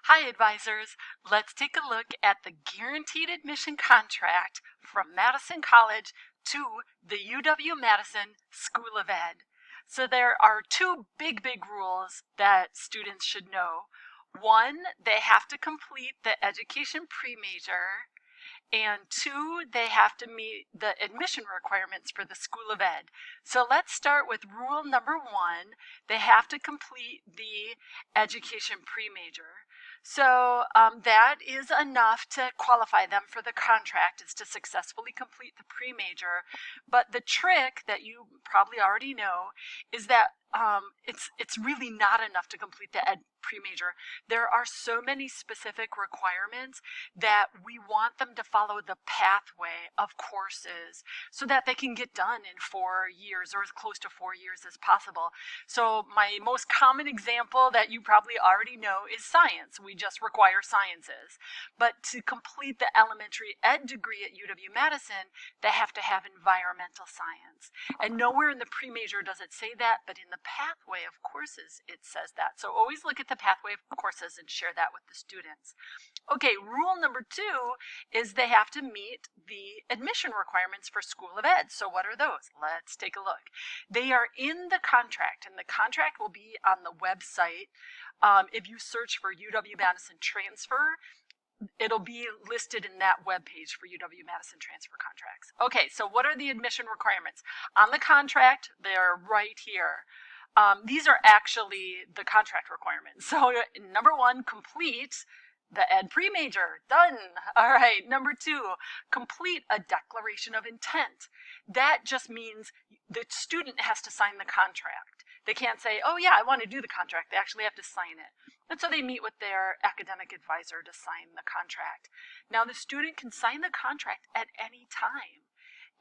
Hi, advisors. Let's take a look at the guaranteed admission contract from Madison College to the UW-Madison School of Ed. So there are two big rules that students should know. One, they have to complete the education pre-major, and two, they have to meet the admission requirements for the School of Ed. So let's start with rule number one. They have to complete the education pre-major. So that is enough to qualify them for the contract, is to successfully complete the pre-major. But the trick that you probably already know is that it's really not enough to complete the ed pre-major. There are so many specific requirements that we want them to follow the pathway of courses so that they can get done in 4 years or as close to 4 years as possible. So my most common example that you probably already know is science. We just require sciences. But to complete the elementary ed degree at UW-Madison, they have to have environmental science. And nowhere in the pre-major does it say that, but in the pathway of courses it says that. So always look at the pathway of courses and share that with the students. Okay, rule number two is they have to meet the admission requirements for School of Ed. So what are those? Let's take a look. They are in the contract, and the contract will be on the website. If you search for UW-Madison transfer, it'll be listed in that webpage for UW-Madison transfer contracts. Okay, so what are the admission requirements? On the contract, they're right here. These are actually the contract requirements. So number one, complete the ed pre-major. Done. All right. Number two, complete a declaration of intent. That just means the student has to sign the contract. They can't say, oh yeah, I want to do the contract. They actually have to sign it. And so they meet with their academic advisor to sign the contract. Now the student can sign the contract at any time.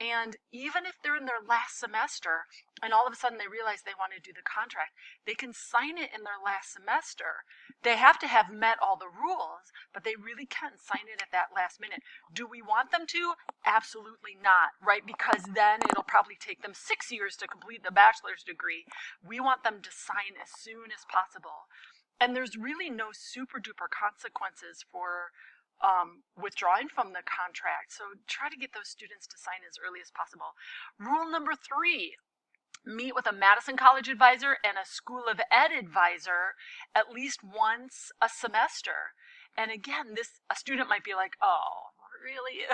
And even if they're in their last semester and all of a sudden they realize they want to do the contract, they can sign it in their last semester. They have to have met all the rules, but they really can sign it at that last minute. Do we want them to? Absolutely not, right? Because then it'll probably take them 6 years to complete the bachelor's degree. We want them to sign as soon as possible. And there's really no super duper consequences for withdrawing from the contract. So try to get those students to sign as early as possible. Rule number three, meet with a Madison College advisor and a School of Ed advisor at least once a semester. And again, a student might be like, oh, really?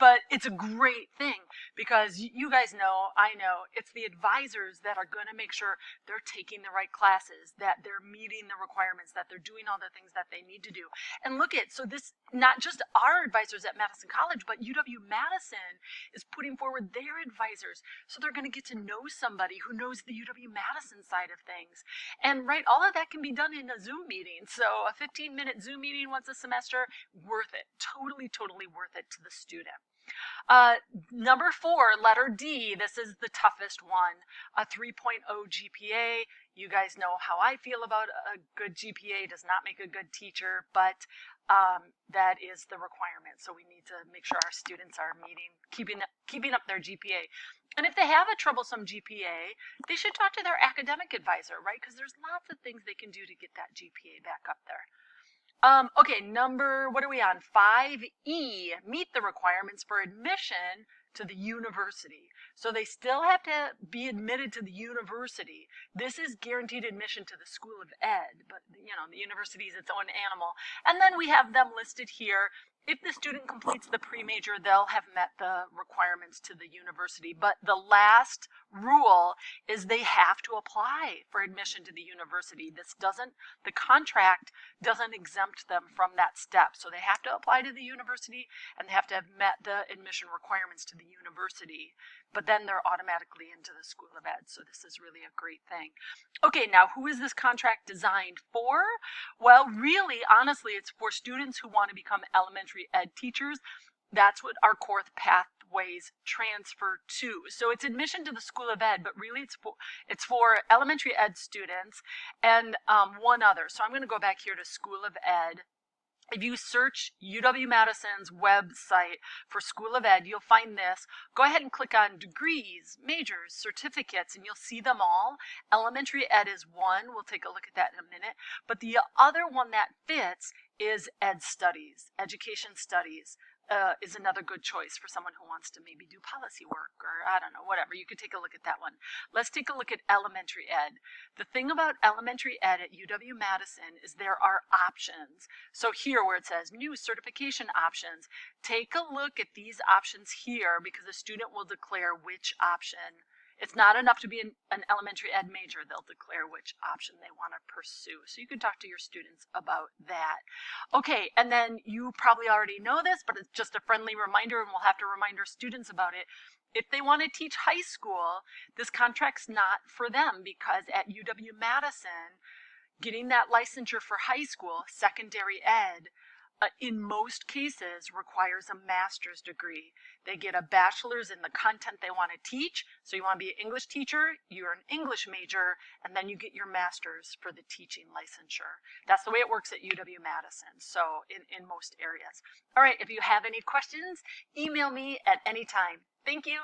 But it's a great thing because you guys know, I know, it's the advisors that are going to make sure they're taking the right classes, that they're meeting the requirements, that they're doing all the things that they need to do. And look at, so this, not just our advisors at Madison College, but UW-Madison is putting forward their advisors. So they're going to get to know somebody who knows the UW-Madison side of things. And right, all of that can be done in a Zoom meeting. So a 15-minute Zoom meeting once a semester, worth it. Totally worth it to the student. Number four, letter D, this is the toughest one, a 3.0 GPA. You guys know how I feel about a good GPA. Does not make a good teacher, but that is the requirement. So we need to make sure our students are keeping up their GPA. And if they have a troublesome GPA, they should talk to their academic advisor, right? Because there's lots of things they can do to get that GPA back up there. Okay, what are we on? 5E, meet the requirements for admission to the university. So they still have to be admitted to the university. This is guaranteed admission to the School of Ed, but the university is its own animal. And then we have them listed here. If the student completes the pre-major, they'll have met the requirements to the university. But the last rule is they have to apply for admission to the university. The contract doesn't exempt them from that step. So they have to apply to the university and they have to have met the admission requirements to the university. But then they're automatically into the School of Ed. So this is really a great thing. Okay, now who is this contract designed for? Well, really, honestly, it's for students who want to become elementary ed teachers. That's what our core pathways transfer to. So it's admission to the School of Ed, but really it's for elementary ed students and one other. So I'm going to go back here to School of Ed. If you search UW-Madison's website for School of Ed, you'll find this. Go ahead and click on degrees, majors, certificates, and you'll see them all. Elementary Ed is one. We'll take a look at that in a minute. But the other one that fits is Ed Studies, Education Studies. Is another good choice for someone who wants to maybe do policy work or I don't know, whatever. You could take a look at that one. Let's take a look at elementary ed. The thing about elementary ed at UW-Madison is there are options. So here where it says new certification options, take a look at these options here because the student will declare which option. It's not enough to be an elementary ed major. They'll declare which option they want to pursue. So you can talk to your students about that. Okay, and then you probably already know this, but it's just a friendly reminder, and we'll have to remind our students about it. If they want to teach high school, this contract's not for them because at UW-Madison, getting that licensure for high school, secondary ed, in most cases requires a master's degree. They get a bachelor's in the content they want to teach. So you want to be an English teacher, you're an English major, and then you get your master's for the teaching licensure. That's the way it works at UW-Madison, so in most areas. All right, if you have any questions, email me at any time. Thank you.